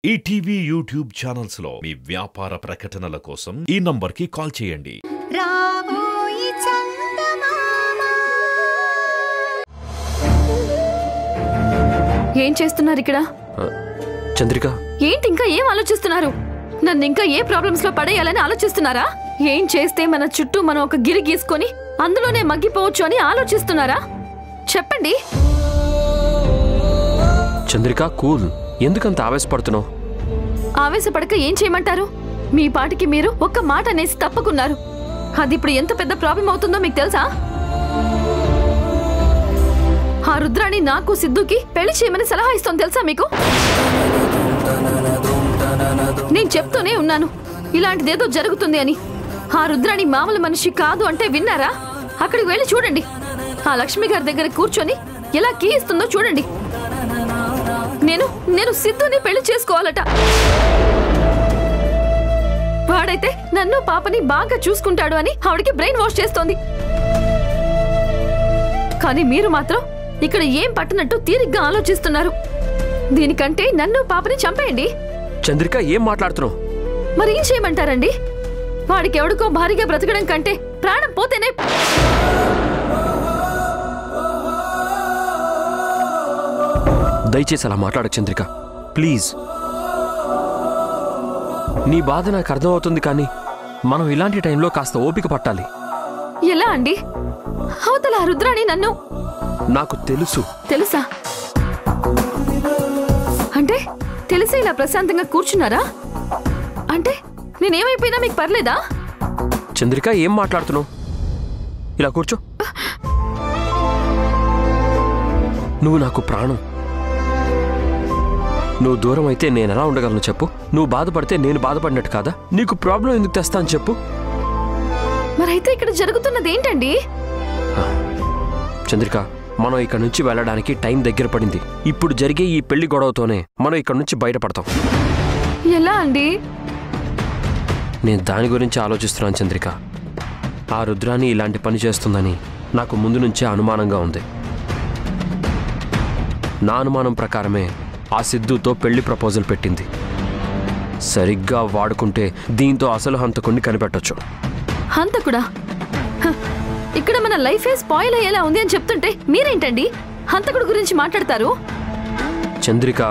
ETV YouTube channels లో మీ వ్యాపార ప్రకటనల కోసం ఈ నంబర్కి కాల్ చేయండి. ఏం చేస్తున్నారు ఇక్కడ? చంద్రిక, ఏంటి ఇంకా ఏం ఆలోచిస్తున్నారు? నన్ను ఇంకా ఏ ప్రాబ్లమ్స్ లో పడేయాలని ఆలోచిస్తున్నారా? ఏం చేస్తే మన చుట్టూ మనం ఒక గిరి గీసుకొని అందులోనే మగ్గిపోవచ్చు అని ఆలోచిస్తున్నారా? చెప్పండి. చంద్రిక కూల్, ఎందుకంత ఆవేశపడుతున్నావు? ఆవేశపడక ఏం చేయమంటారు? మీ పాటికి మీరు ఒక్క మాట అనేసి తప్పుకున్నారు. అది ఇప్పుడు ఎంత పెద్ద ప్రాబ్లం అవుతుందో మీకు తెలుసా? ఆ రుద్రాణి నాకు సిద్ధుకి పెళ్లి చేయమని సలహా ఇస్తోంది తెలుసా మీకు? నేను చెప్తూనే ఉన్నాను ఇలాంటిదేదో జరుగుతుంది అని. ఆ రుద్రాణి మామూలు మనిషి కాదు అంటే విన్నారా? అక్కడికి వెళ్ళి చూడండి. ఆ లక్ష్మి గారి దగ్గర కూర్చొని ఎలా కీ ఇస్తుందో చూడండి. నేను సిద్ధుని పెళ్లి చేసుకోవాలట. వాడైతే నన్ను పాపని బాగా చూసుకుంటాడు అని ఆవిడకి బ్రెయిన్ వాష్ చేస్తోంది. కానీ మీరు మాత్రం ఇక్కడ ఏం పట్టనట్టు తీరిగ్గా ఆలోచిస్తున్నారు. దీనికంటే నన్ను పాపని చంపేయండి. చంద్రిక, ఏం మాట్లాడుతున్నావు? మరి ఏం చేయమంటారండి? వాడికి ఎవడికో భారీగా బ్రతకడం కంటే ప్రాణం పోతేనే. దయచేసి అలా మాట్లాడకు చంద్రిక, ప్లీజ్. నీ బాధ నాకు అర్థమవుతుంది, కానీ మనం ఇలాంటి టైంలో కాస్త ఓపిక పట్టాలి. ఎలా అండి? అవతల రుద్రాణి నన్ను నాకు తెలుసు. తెలుసా? అంటే తెలిసి ఇలా ప్రశాంతంగా కూర్చున్నారా? అంటే నేనేమైపోయినా మీకు పర్లేదా? చంద్రిక, ఏం మాట్లాడుతున్నావు? ఇలా కూర్చో. నువ్వు నాకు ప్రాణం. నువ్వు దూరం అయితే నేను ఎలా ఉండగలను చెప్పు? నువ్వు బాధపడితే నేను బాధపడినట్టు కాదా? నీకు ప్రాబ్లం ఎందుకు తెస్తాను చెప్పు? మరైతే ఇక్కడ జరుగుతున్నది ఏంటండి? చంద్రిక, మనం ఇక్కడ నుంచి వెళ్ళడానికి టైం దగ్గర పడింది. ఇప్పుడు జరిగే ఈ పెళ్లి గొడవతోనే మనం ఇక్కడ నుంచి బయటపడతాం. ఎలా అండి? నేను దాని గురించి ఆలోచిస్తున్నాను చంద్రిక. ఆ రుద్రాణి ఇలాంటి పని చేస్తుందని నాకు ముందు నుంచే అనుమానంగా ఉంది. నా అనుమానం ప్రకారమే ఆ సిద్ధుతో పెళ్లి ప్రపోజల్ పెట్టింది. సరిగ్గా వాడుకుంటే దీంతో అసలు హంతకుడిని కనిపెట్టొచ్చు. హంతకుడా? ఇక్కడ మన లైఫే స్పాయిల్ అయ్యేలా ఉంది అని చెప్తుంటే మీరేంటండి హంతకుడు గురించి మాట్లాడతారు? చంద్రిక,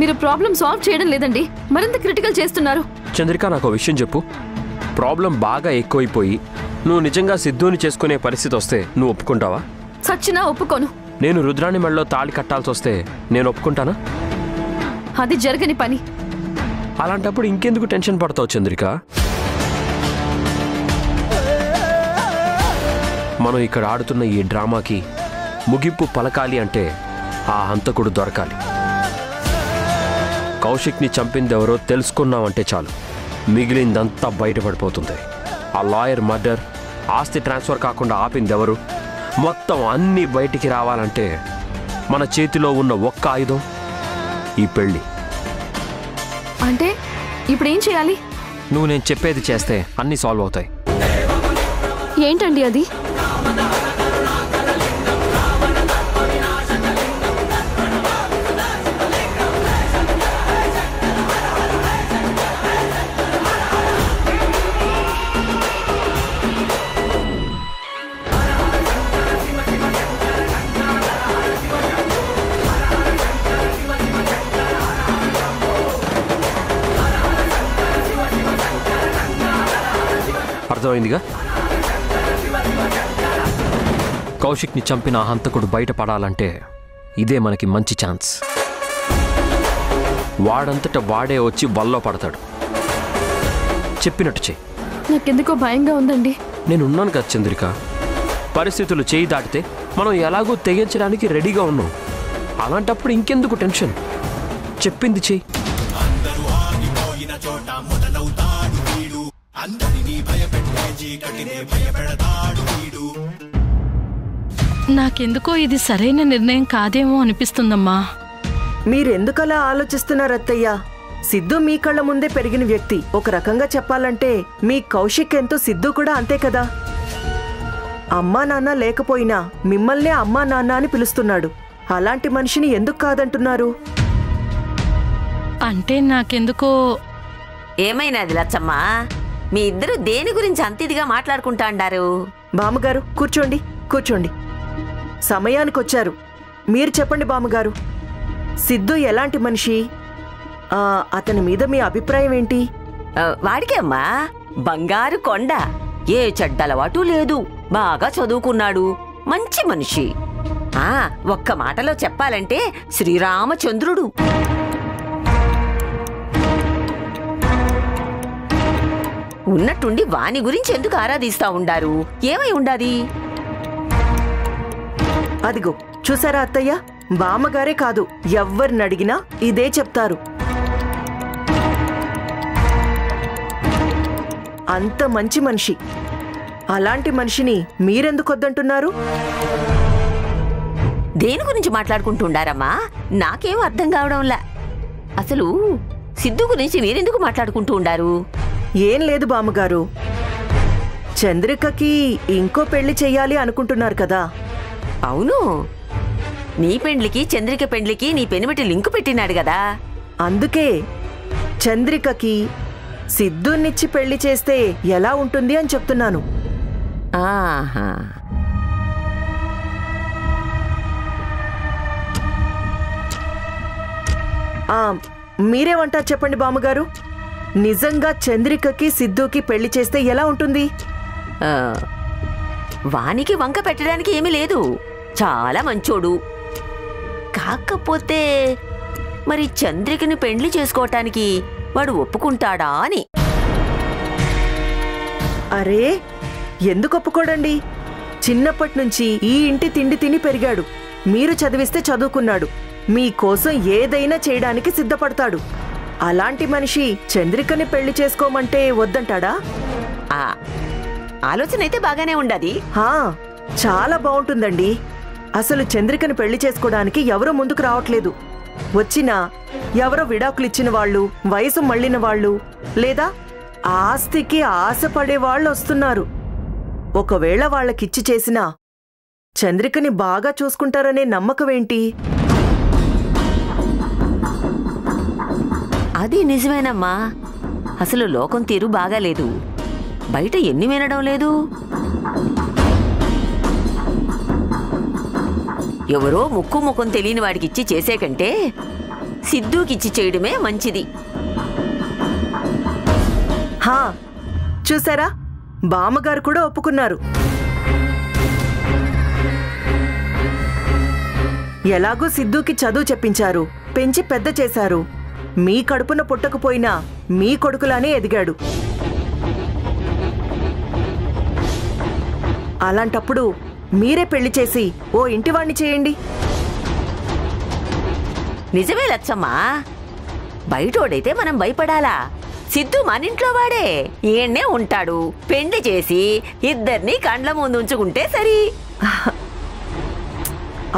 మీరు ప్రాబ్లం సాల్వ్ చేయడం లేదండి, మరింత క్రిటికల్ చేస్తున్నారు. చంద్రిక, నాకు ఒక విషయం చెప్పు. ప్రాబ్లం బాగా ఎక్కువైపోయి నువ్వు నిజంగా సిద్ధుని చేసుకునే పరిస్థితి వస్తే నువ్వు ఒప్పుకుంటావా? సచ్చినా ఒప్పుకోను. నేను రుద్రాణి మెడలో తాళి కట్టాల్సి వస్తే నేను ఒప్పుకుంటానా? అది జరగని పని. అలాంటప్పుడు ఇంకెందుకు టెన్షన్ పడతావు చంద్రిక? మనం ఇక్కడ ఆడుతున్న ఈ డ్రామాకి ముగింపు పలకాలి అంటే ఆ హంతకుడు దొరకాలి. కౌశిక్ని చంపిందెవరో తెలుసుకున్నామంటే చాలు, మిగిలిందంతా బయటపడిపోతుంది. ఆ లాయర్ మర్డర్, ఆస్తి ట్రాన్స్ఫర్ కాకుండా ఆపిందెవరు, మొత్తం అన్నీ బయటికి రావాలంటే మన చేతిలో ఉన్న ఒక్క ఆయుధం ఈ పెళ్ళి. అంటే ఇప్పుడు ఏం చేయాలి? నువ్వు నేను చెప్పేది చేస్తే అన్నీ సాల్వ్ అవుతాయి. ఏంటండి అది? అర్థమైందిగా? కౌశిక్ని చంపిన హంతకుడు బయటపడాలంటే ఇదే మనకి మంచి ఛాన్స్. వాడంతట వాడే వచ్చి వల్లో పడతాడు. చెప్పినట్టు చెయ్యి. నాకెందుకో భయంగా ఉందండి. నేనున్నాను కదా చంద్రిక. పరిస్థితులు చేయి దాటితే మనం ఎలాగో తెగించడానికి రెడీగా ఉన్నాం. అలాంటప్పుడు ఇంకెందుకు టెన్షన్? చెప్పింది చెయ్యి. నాకెందుకో ఇది సరైన నిర్ణయం కాదేమో అనిపిస్తుందమ్మా. మీరెందుకలా ఆలోచిస్తున్నారు అత్తయ్య? సిద్ధు మీ కళ్ళ ముందే పెరిగిన వ్యక్తి. ఒక రకంగా చెప్పాలంటే మీ కౌశిక్ ఎంతో సిద్ధు కూడా అంతే కదా. అమ్మా నాన్న లేకపోయినా మిమ్మల్నే అమ్మా నాన్న అని పిలుస్తున్నాడు. అలాంటి మనిషిని ఎందుకు కాదంటున్నారు? అంటే నాకెందుకో ఏమైనాది లచ్చమ్మ, మీ ఇద్దరు దేని గురించి అంత ఇదిగా మాట్లాడుకుంటా అంటారు? బామ్మగారు కూర్చోండి కూర్చోండి, సమయానికొచ్చారు. మీరు చెప్పండి బామ్మగారు, సిద్ధు ఎలాంటి మనిషి? అతని మీద మీ అభిప్రాయం ఏంటి? వాడికే అమ్మా బంగారు కొండ, ఏ చెడ్డలవాటు లేదు, బాగా చదువుకున్నాడు, మంచి మనిషి. ఒక్క మాటలో చెప్పాలంటే శ్రీరామచంద్రుడు. ఉన్నట్టుండి వాని గురించి ఎందుకు ఆరాధిస్తా ఉండారు? ఏమై ఉండాది? అదిగో చూసారా అత్తయ్య, బామ్మగారే కాదు ఎవ్వరిని అడిగినా ఇదే చెప్తారు. అంత మంచి మనిషి, అలాంటి మనిషిని మీరెందుకొద్దంటున్నారు? దేని గురించి మాట్లాడుకుంటుండారమ్మా? నాకేం అర్థం కావడంలా. అసలు సిద్ధు గురించి మీరెందుకు మాట్లాడుకుంటూ ఉండారు? ఏం లేదు బామ్మగారు, చంద్రికకి ఇంకో పెళ్లి చెయ్యాలి అనుకుంటున్నారు కదా. అవును, నీ పెండ్లికి చంద్రిక పెండ్లికి నీ పెనిమిటి లింకు పెట్టినాడు కదా. అందుకే చంద్రికకి సిద్ధునిచ్చి పెళ్లి చేస్తే ఎలా ఉంటుంది అని చెప్తున్నాను. ఆహా, మీరేమంటారు చెప్పండి బామ్మగారు, నిజంగా చంద్రికకి సిద్ధుకి పెళ్లి చేస్తే ఎలా ఉంటుంది? వానికి వంక పెట్టడానికి ఏమీ లేదు, చాలా మంచోడు. కాకపోతే మరి చంద్రికని పెండ్లి చేసుకోవటానికి వాడు ఒప్పుకుంటాడా అని. అరే, ఎందుకు ఒప్పుకోడండి? చిన్నప్పటి నుంచి ఈ ఇంటి తిండి తిని పెరిగాడు. మీరు చదివిస్తే చదువుకున్నాడు, మీకోసం ఏదైనా చేయడానికి సిద్ధపడతాడు. అలాంటి మనిషి చంద్రికని పెళ్లి చేసుకోమంటే వద్దంటాడా? ఆలోచన అయితే బాగానే ఉండది. చాలా బాగుంటుందండి. అసలు చంద్రికని పెళ్లి చేసుకోవడానికి ఎవరూ ముందుకు రావట్లేదు. వచ్చినా ఎవరో విడాకులిచ్చిన వాళ్ళు, వయసు మళ్ళిన వాళ్ళు, లేదా ఆస్తికి ఆశపడే వాళ్ళు వస్తున్నారు. ఒకవేళ వాళ్ళకిచ్చి చేసినా చంద్రికని బాగా చూసుకుంటారనే నమ్మకమేంటి? అది నిజమేనమ్మా. అసలు లోకం తీరు బాగాలేదు, బయట ఎన్ని వినడం లేదు. ఎవరో ముక్కు ముఖం తెలియని వాడికిచ్చి చేసే కంటే సిద్ధుకిచ్చి చేయడమే మంచిది. చూసారా, బామ్మగారు కూడా ఒప్పుకున్నారు. ఎలాగూ సిద్ధుకి చదువు చెప్పించారు, పెంచి పెద్ద చేశారు. మీ కడుపున పుట్టకపోయినా మీ కొడుకులానే ఎదిగాడు. అలాంటప్పుడు మీరే పెళ్లి చేసి ఓ ఇంటివాణ్ణి చేయండి. నిజమే లచ్చమ్మా, బయటోడైతే మనం భయపడాలా? సిద్ధు మనింట్లో వాడే, ఈయన్నే ఉంటాడు. పెండ్లి చేసి ఇద్దరిని కండ్ల ముందు ఉంచుకుంటే సరి.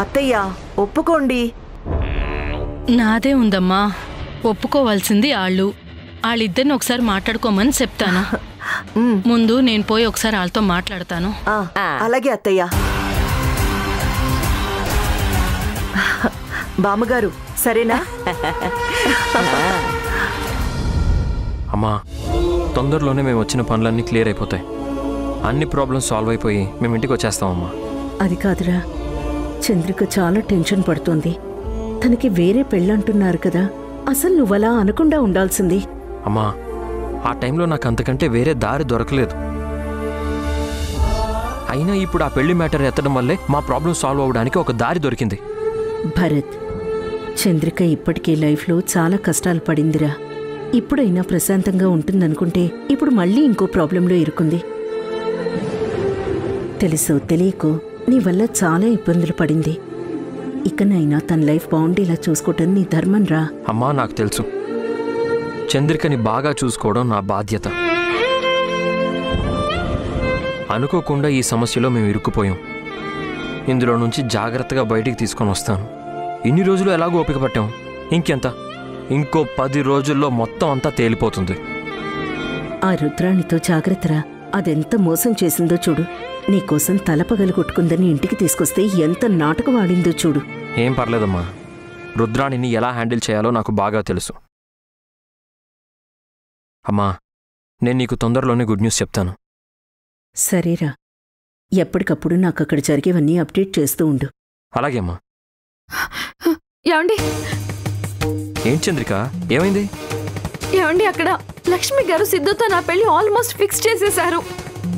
అత్తయ్య ఒప్పుకోండి. నాదే ఉందమ్మా, ఒప్పుకోవాల్సింది వాళ్ళిద్దరిని ఒకసారి మాట్లాడుకోమని చెప్తాను. ముందు నేను పోయి ఒకసారి వాళ్ళతో మాట్లాడతాను. అలాగే అత్తయ్య. బామ్మగారు సరేనా? అమ్మా, తొందరలోనే మేము వచ్చిన పనులన్నీ క్లియర్ అయిపోతాయి. అన్ని ప్రాబ్లమ్స్ సాల్వ్ అయిపోయి మేము ఇంటికి వచ్చేస్తామమ్మా. అది కాదురా, చంద్రిక చాలా టెన్షన్ పడుతోంది. తనకి వేరే పెళ్ళంటున్నారు కదా, అసలు నువ్వలా అనకుండా ఉండాల్సింది. అమ్మా, ఆ టైంలో నాకు అంతకంటే వేరే దారి దొరకలేదు. అయినా ఇప్పుడు ఆ పెళ్లి మ్యాటర్ ఎత్తడం వల్లే మా ప్రాబ్లం సాల్వ్ అవ్వడానికి ఒక దారి దొరికింది. భరత్, చంద్రిక ఇప్పటికే లైఫ్లో చాలా కష్టాలు పడిందిరా. ఇప్పుడైనా ప్రశాంతంగా ఉంటుందనుకుంటే ఇప్పుడు మళ్ళీ ఇంకో ప్రాబ్లంలో ఇరుకుంది. తెలుసో తెలియకో నీ వల్ల చాలా ఇబ్బందులు పడింది. ఇకనైనా తన లైఫ్ బాగుండేలా చూసుకోవటం నీ ధర్మం రా. అమ్మా, నాకు తెలుసు, చంద్రికని బాగా చూసుకోవడం నా బాధ్యత. అనుకోకుండా ఈ సమస్యలో మేము ఇరుక్కుపోయాం. ఇందులో నుంచి జాగ్రత్తగా బయటికి తీసుకొని వస్తాను. ఇన్ని రోజులు ఎలాగో ఓపిక పట్టాం, ఇంకెంత? ఇంకో 10 రోజుల్లో మొత్తం అంతా తేలిపోతుంది. ఆ రుద్రాణితో జాగ్రత్తరా, అదెంత మోసం చేసిందో చూడు. నీకోసం తలపగలు కొట్టుకుందని ఇంటికి తీసుకొస్తే ఎంత నాటకం ఆడిందో చూడు. ఏం పర్లేదమ్మా, రుద్రాణిని ఎలా హ్యాండిల్ చేయాలో నాకు బాగా తెలుసు. అమ్మా, నేను నీకు తొందరలోనే గుడ్ న్యూస్ చెప్తాను. సరేరా, ఎప్పటికప్పుడు నాకు అక్కడ జరిగేవన్నీ అప్డేట్ చేస్తూ ఉండు. అలాగే అమ్మా. ఏమండి ఏంటి చంద్రిక, ఏమైంది? ఏమండి, అక్కడ లక్ష్మి గారు సిద్ధుతో నా పెళ్లి ఆల్మోస్ట్ ఫిక్స్ చేసేశారు.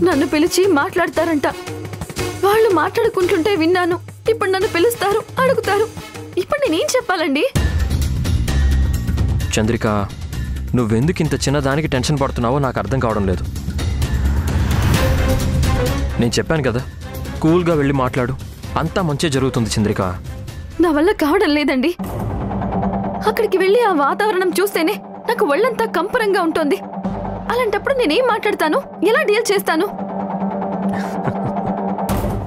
నన్ను పిలిచి మాట్లాడతారంట. వాళ్ళు మాట్లాడుకుంటుంటే విన్నాను. ఇప్పుడు నన్ను పిలుస్తారు, అడుగుతారు. ఇప్పుడు నేనేం చెప్పాలండి? చంద్రిక, నువ్వెందుకు ఇంత చిన్నదానికి టెన్షన్ పడుతున్నావో నాకు అర్థం కావడం లేదు. నేను చెప్పాను కదా, కూల్గా వెళ్ళి మాట్లాడు, అంతా మంచి జరుగుతుంది చంద్రిక. నా వల్ల కావడం లేదండి. అక్కడికి వెళ్ళి ఆ వాతావరణం చూస్తేనే నాకు ఒళ్ళంతా కంపరంగా ఉంటుంది. అలాంటప్పుడు నేనేం మాట్లాడతాను, ఎలా డీల్ చేస్తాను?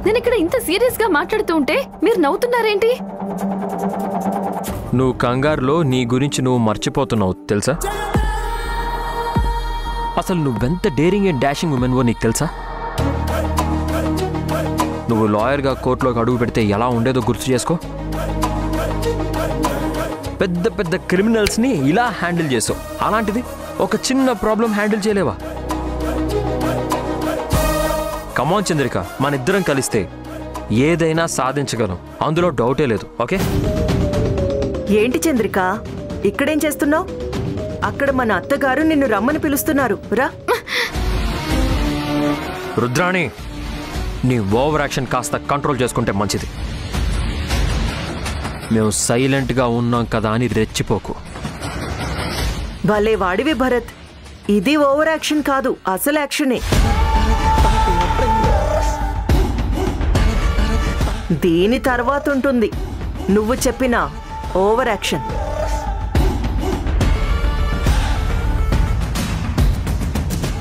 నేను ఇక్కడ ఇంత సీరియస్ గా మాట్లాడుతూ ఉంటే మీరు నవ్వుతున్నారేంటి? నువ్వు కంగారులో నీ గురించి నువ్వు మర్చిపోతున్నావు తెలుసా? అసలు నువ్వెంత డేరింగ్ అండ్ డాషింగ్ ఉమెన్వో నీకు తెలుసా? నువ్వు లాయర్గా కోర్టులోకి అడుగు పెడితే ఎలా ఉండేదో గుర్తు చేసుకో. పెద్ద పెద్ద క్రిమినల్స్ని ఇలా హ్యాండిల్ చేసావు. అలాంటిది ఒక చిన్న ప్రాబ్లం హ్యాండిల్ చేయలేవా? కమాన్ చంద్రిక, మన ఇద్దరం కలిస్తే ఏదైనా సాధించగలం, అందులో డౌటే లేదు. ఓకే? ఏంటి చంద్రిక, ఇక్కడేం చేస్తున్నావు? అక్కడ మన అత్తగారు నిన్ను రమ్మని పిలుస్తున్నారు, రా. రుద్రాణి, నీ ఓవర్ యాక్షన్ కాస్త కంట్రోల్ చేసుకుంటే మంచిది. మేము సైలెంట్గా ఉన్నాం కదా అని రెచ్చిపోకు. భలే వాడివి భరత్. ఇది ఓవర్ యాక్షన్ కాదు, అసలు యాక్షనే. దీని తర్వాత ఉంటుంది నువ్వు చెప్పిన ఓవర్ యాక్షన్.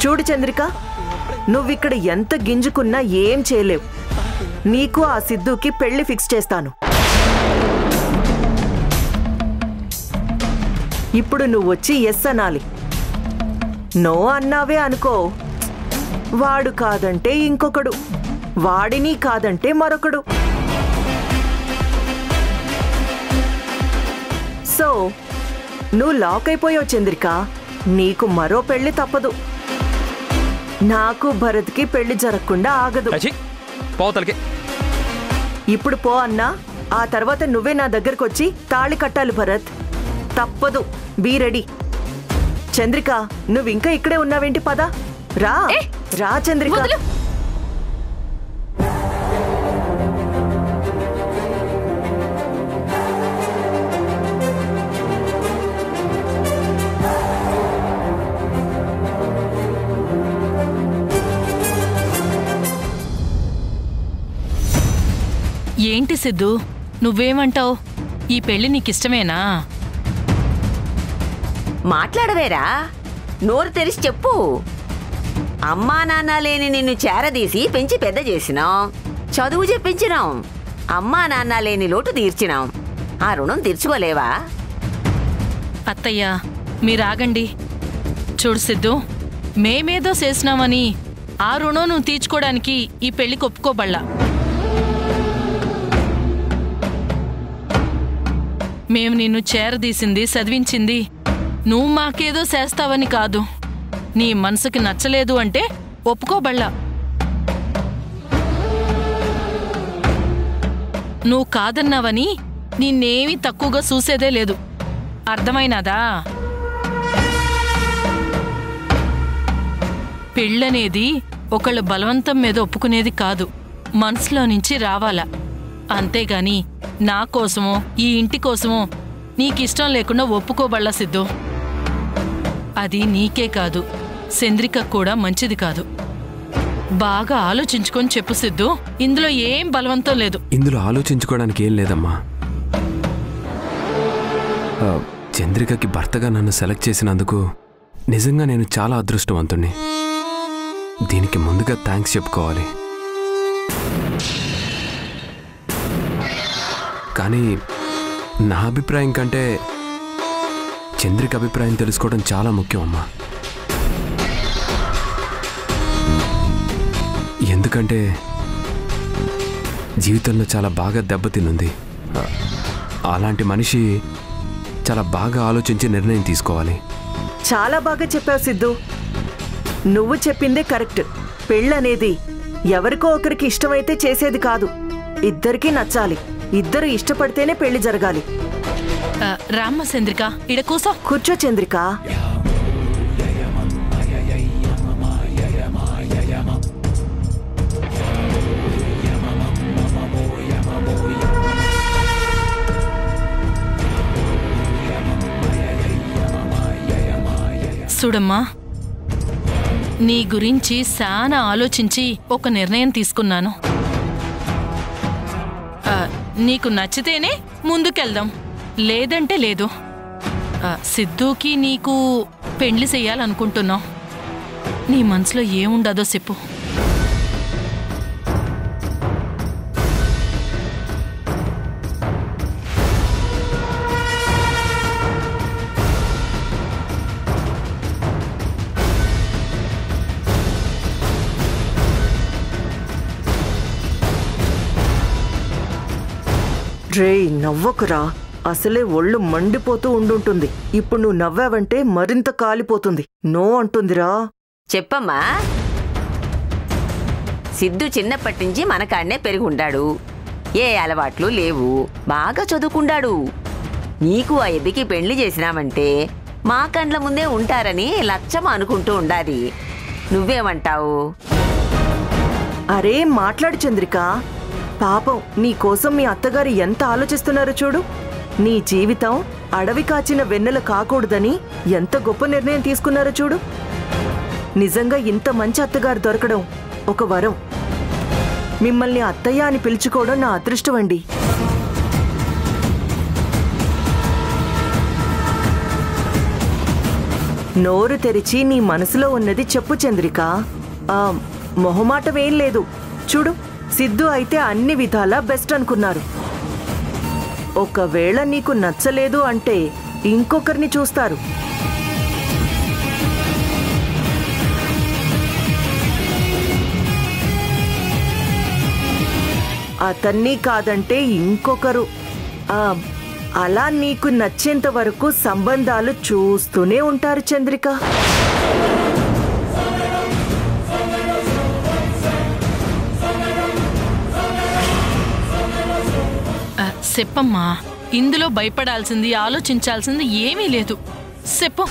చూడు చంద్రిక, నువ్విక్కడ ఎంత గింజుకున్నా ఏం చేయలేవు. నీకు ఆ సిద్ధుకి పెళ్లి ఫిక్స్ చేస్తాను. ఇప్పుడు నువ్వు వచ్చి ఎస్ అనాలి. నో అన్నావే అనుకో, వాడు కాదంటే ఇంకొకడు, వాడిని కాదంటే మరొకడు. సో నువ్వు లాక్ అయిపోయావు చంద్రిక. నీకు మరో పెళ్లి తప్పదు. నాకు భరత్కి పెళ్లి జరగకుండా ఆగదు. ఇప్పుడు పో అన్నా, ఆ తర్వాత నువ్వే నా దగ్గరకు వచ్చి తాళి కట్టాలి భరత్. తప్పదు, బీ రెడీ. చంద్రిక, నువ్వింకా ఇక్కడే ఉన్నావేంటి? పద, రా రా చంద్రిక. ఏంటి సిద్ధు, నువ్వేమంటావు? ఈ పెళ్లి నీకిష్టమేనా? మాట్లాడవేరా, నోరు తెరిచి చెప్పు. అమ్మా నాన్న లేని నిన్ను చేరదీసి పెంచి పెద్ద చేసినాం, చదువు చెప్పించినాం, అమ్మా నాన్న లేని లోటు తీర్చినాం. ఆ రుణం తీర్చుకోలేవా? అత్తయ్య, మీరాగండి. చూడు సిద్ధు, మేమేదో చేసినామని ఆ రుణం నువ్వు తీర్చుకోవడానికి ఈ పెళ్లికి ఒప్పుకోబళ్ళా. మేము నిన్ను చేరదీసింది, చదివించింది నువ్వు మాకేదో చేస్తావని కాదు. నీ మనసుకి నచ్చలేదు అంటే ఒప్పుకోబళ్ళా. నువ్వు కాదన్నావని నిన్నేమీ తక్కువగా చూసేదే లేదు. అర్థమైనాదా? పెళ్ళనేది ఒకళ్ళ బలవంతం మీద ఒప్పుకునేది కాదు, మనసులో నుంచి రావాలా. అంతేగాని నా కోసమో ఈ ఇంటి కోసమో నీకిష్టం లేకుండా ఒప్పుకోబళ్ళా సిద్ధు. అది నీకే కాదు, చంద్రిక కూడా మంచిది కాదు. బాగా ఆలోచించుకొని చెప్పు సిద్ధు. ఇందులో ఏం బలవంతం లేదు. ఇందులో ఆలోచించుకోవడానికి ఏం లేదమ్మా. చంద్రికకి భర్తగా నన్ను సెలెక్ట్ చేసినందుకు నిజంగా నేను చాలా అదృష్టవంతుణ్ణి. దీనికి ముందుగా థ్యాంక్స్ చెప్పుకోవాలి. కానీ నా అభిప్రాయం కంటే చంద్రిక అభిప్రాయం తెలుసుకోవడం చాలా ముఖ్యం అమ్మా. ఎందుకంటే జీవితంలో చాలా బాగా దెబ్బతినుంది. అలాంటి మనిషి చాలా బాగా ఆలోచించి నిర్ణయం తీసుకోవాలి. చాలా బాగా చెప్పావు సిద్ధు. నువ్వు చెప్పిందే కరెక్ట్. పెళ్ళనేది ఎవరికో ఒకరికి ఇష్టమైతే చేసేది కాదు, ఇద్దరికీ నచ్చాలి. ఇద్దరు ఇష్టపడితేనే పెళ్లి జరగాలి. రామ్మ చంద్రిక, ఇడ కూసో. కూర్చో చంద్రిక. చూడమ్మా, నీ గురించి చాలా ఆలోచించి ఒక నిర్ణయం తీసుకున్నాను. నీకు నచ్చితేనే ముందుకెళ్దాం, లేదంటే లేదు. సిద్ధుకి నీకు పెండ్లి చెయ్యాలనుకుంటున్నావు. నీ మనసులో ఏముండదో చెప్పు. రే నవ్వకురా, అసలే ఒళ్ళు మండిపోతూ ఉండుంటుంది. ఇప్పుడు నువ్వు నవ్వావంటే మరింత కాలిపోతుంది. నో అంటుందిరా. చెప్పమ్మా. సిద్ధు చిన్నప్పటి నుంచి మన కాడనే పెరుగుండాడు. ఏ అలవాట్లు లేవు, బాగా చదువుకుండాడు. నీకు ఆ ఎద్దికి పెళ్లి చేసినామంటే మా కండ్ల ముందే ఉంటారని లచ్చమ్మ అనుకుంటూ ఉండాది. నువ్వేమంటావు? అరే మాట్లాడు చంద్రిక. పాపం నీకోసం మీ అత్తగారు ఎంత ఆలోచిస్తున్నారో చూడు. నీ జీవితం అడవి కాచిన వెన్నెల కాకూడదని ఎంత గొప్ప నిర్ణయం తీసుకున్నారో చూడు. నిజంగా ఇంత మంచి అత్తగారు దొరకడం ఒక వరం. మిమ్మల్ని అత్తయ్య అని పిలుచుకోవడం నా అదృష్టం అండి. నోరు తెరిచి నీ మనసులో ఉన్నది చెప్పు చంద్రిక. మొహమాటమేం లేదు. చూడు, సిద్ధు అయితే అన్ని విధాలా బెస్ట్ అనుకున్నారు. ఒకవేళ నీకు నచ్చలేదు అంటే ఇంకొకరిని చూస్తారు. అతన్ని కాదంటే ఇంకొకరు. అలా నీకు నచ్చేంత వరకు సంబంధాలు చూస్తూనే ఉంటారు చంద్రిక. చెప్పమ్మా, ఇందులో భయపడాల్సింది ఆలోచించాల్సింది ఏమీ లేదు. చెప్పు.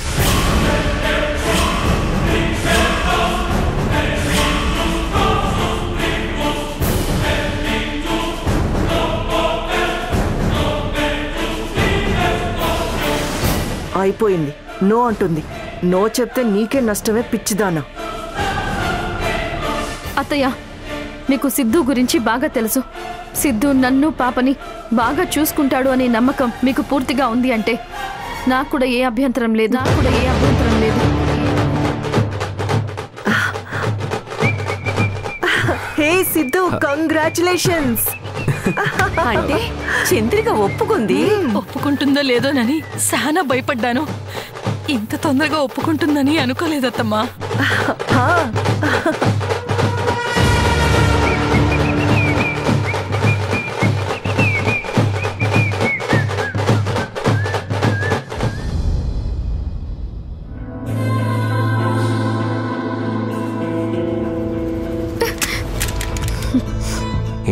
అయిపోయింది. నో అంటుంది. నో చెప్తే నీకే నష్టమే పిచ్చిదానా. అత్తయ్య, మీకు సిద్ధు గురించి బాగా తెలుసు. సిద్ధు నన్ను పాపని బాగా చూసుకుంటాడు అనే నమ్మకం మీకు పూర్తిగా ఉంది అంటే నాకు కూడా ఏ అభ్యంతరం లేదు. హే సిద్ధు, కంగ్రాచులేషన్స్. అంటే చంద్రిక ఒప్పుకుంది. ఒప్పుకుంటుందో లేదోనని చాలా భయపడ్డాను. ఇంత తొందరగా ఒప్పుకుంటుందని అనుకోలేదత్తమ్మా.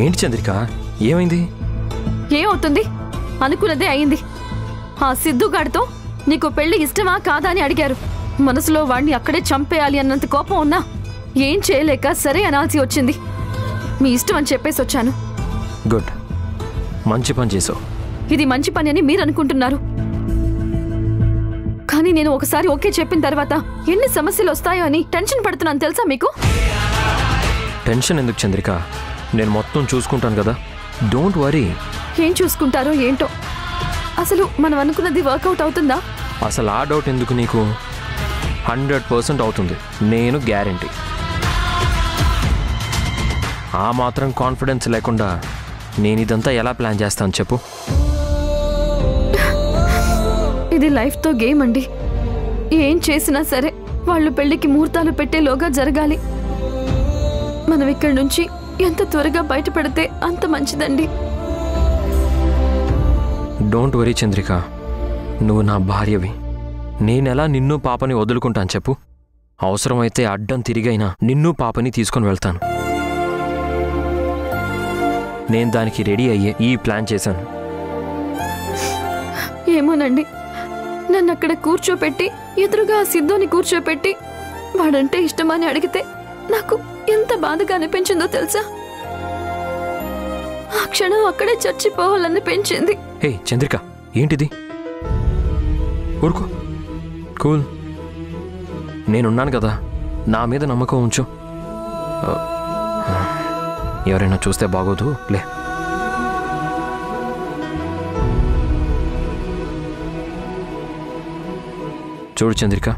ఏంటి చంద్రిక, ఏమైంది? ఏమవుతుంది? అనుకున్నదే అయింది. ఆ సిద్ధుగాడితో నీకు పెళ్లి ఇష్టమా కాదా అని అడిగారు. మనసులో వాడిని అక్కడే చంపేయాలి అన్నంత కోపం ఉన్నా ఏం చేయలేక సరే అనాల్సి వచ్చింది. మీ ఇష్టం అని చెప్పేసి వచ్చాను. గుడ్, మంచి పని చేసావు. ఇది మంచి పని అని మీరు అనుకుంటున్నారు, కానీ నేను ఒకసారి ఓకే చెప్పిన తర్వాత ఎన్ని సమస్యలు వస్తాయో అని టెన్షన్ పడుతున్నాను తెలుసా మీకు? టెన్షన్ ఎందుకు చంద్రిక, నేను మొత్తం చూసుకుంటాను కదా. Don't worry. ఏం చూసుకుంటారో ఏంటో. అసలు మనం అనుకున్నది వర్కౌట్ అవుతుందా? అసలు ఆ డౌట్ ఎందుకు నీకు? 100% అవుతుంది, నేను గ్యారెంటీ. ఆ మాత్రం కాన్ఫిడెన్స్ లేకుండా నేను ఇదంతా ఎలా ప్లాన్ చేస్తాను చెప్పు? ఇది లైఫ్తో గేమ్ అండి. ఏం చేసినా సరే వాళ్ళు పెళ్లికి ముహూర్తాలు పెట్టేలోగా జరగాలి. మనం ఇక్కడి నుంచి ఎంత త్వరగా బయటపడితే అంత మంచిదండి. డోంట్ వరీ చంద్రిక, నువ్వు నా భార్యవి. నేనెలా నిన్ను పాపని వదులుకుంటాను చెప్పు? అవసరమైతే అడ్డం తిరిగైనా నిన్ను పాపని తీసుకొని వెళ్తాను. నేను దానికి రెడీ అయ్యే ఈ ప్లాన్ చేశాను. ఏమోనండి, నన్ను అక్కడ కూర్చోపెట్టి ఎదురుగా ఆ సిద్ధుని కూర్చోపెట్టి వాడంటే ఇష్టమని అడిగితే నాకు ఎంత బాధగా అనిపించిందో తెలుసా? ఆ క్షణం అక్కడే చచ్చిపోవాలనిపించింది. హే చంద్రిక, ఏంటిది? ఊరుకో, కూల్. నేనున్నాను కదా, నా మీద నమ్మకం ఉంచు. ఎవరైనా చూస్తే బాగోదు, లే. చూడు చంద్రిక,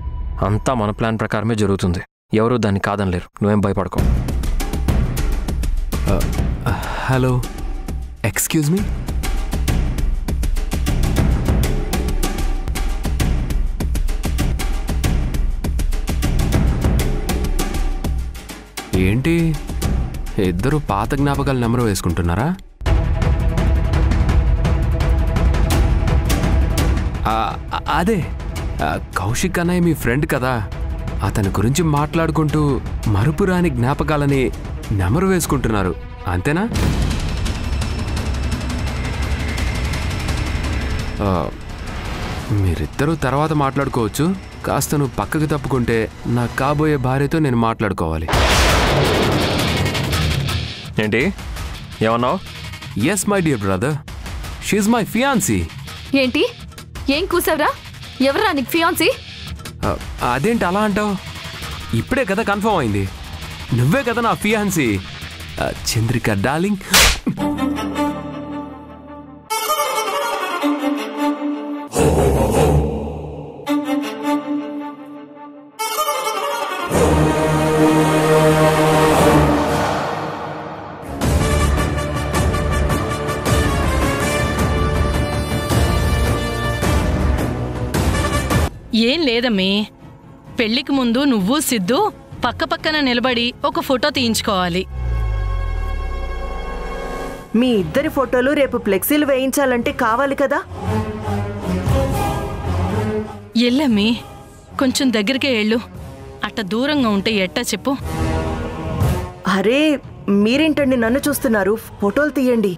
అంతా మన ప్లాన్ ప్రకారమే జరుగుతుంది. ఎవరు దాన్ని కాదనలేరు, నువ్వేం భయపడకో. Hello, excuse me. ఏంటి ఇద్దరు పాత జ్ఞాపకాల నెంబర్ వేసుకుంటున్నారా? అదే కౌశిక్ అన్నయ్య మీ ఫ్రెండ్ కదా, అతని గురించి మాట్లాడుకుంటూ మరుపురాని జ్ఞాపకాలని నెంబరు వేసుకుంటున్నారు, అంతేనా? మీరిద్దరూ తర్వాత మాట్లాడుకోవచ్చు. కాస్త నువ్వు పక్కకు తప్పుకుంటే నా కాబోయే భార్యతో నేను మాట్లాడుకోవాలి. ఏంటి ఏమన్నావు? Yes my dear brother, she's my fiancee. ఏంటి? ఏం కూసావురా? ఎవరా నీకు ఫియాన్సీ? అదేంటి అలా అంటావు? ఇప్పుడే కదా కన్ఫర్మ్ అయింది, నువ్వే కదా నా ఫియాన్సీ. చంద్రిక డార్లింగ్. ఏం లేదమ్మీ, పెళ్లికి ముందు నువ్వు సిద్ధు పక్కపక్కన నిలబడి ఒక ఫోటో తీయించుకోవాలి. మీ ఇద్దరి ఫోటోలు రేపు ఫ్లెక్సీలు వేయించాలంటే కావాలి కదా. ఎల్లమ్మీ, కొంచెం దగ్గరికే వెళ్ళు. అట్ట దూరంగా ఉంటే ఎట్టా చెప్పు? అరే మీరేంటండి నన్ను చూస్తున్నారు? ఫోటోలు తీయండి.